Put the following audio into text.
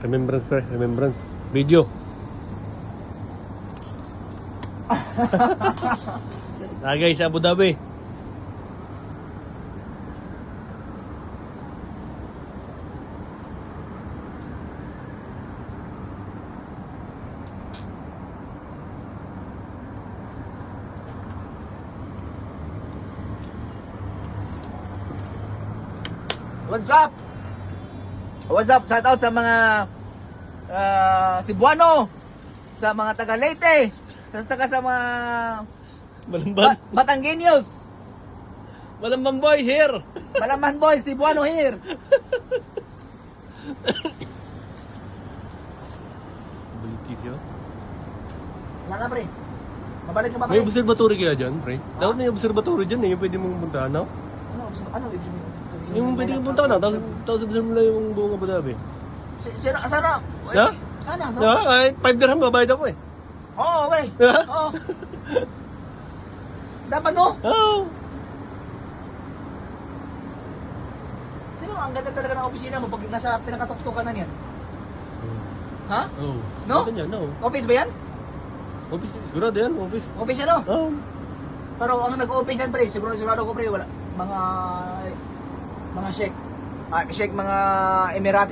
Remembrance pre, remembrance. Video. Guys, sa Abu Dhabi. What's up? What's up? Shout out sa mga Cebuano, sa mga taga Leyte, sa mga Malamban. Batangueños. Malamban boy here. Malaman boy, Cebuano here. Bulitis yun. Wala na pre. Mabalik ka ba pre? May observatory kaya dyan, pre? Dapat may observatory dyan eh, yung pwede mong puntahan, no? Ano ibig mo? Yung pwede kang punta ka na, tapos observe mo lang yung buong Abu Dhabi. Sana. Ha? Sana. Kahit 5 dirham babayad ako eh. Oo, pre. Ha? Oo. Dapat no? Oo. Sino ang ganda talaga ng opisina mo pag nasa pinakatuktukan na niyan? Ha? Oo. No? Ganun yan, no? Office ba yan? Office, sigurado yan, office. Office yan no? Oo. Pero ang nag-office yan pre, sigurado ko pre, wala. Mga sheikh. Sheikh mga Emirati.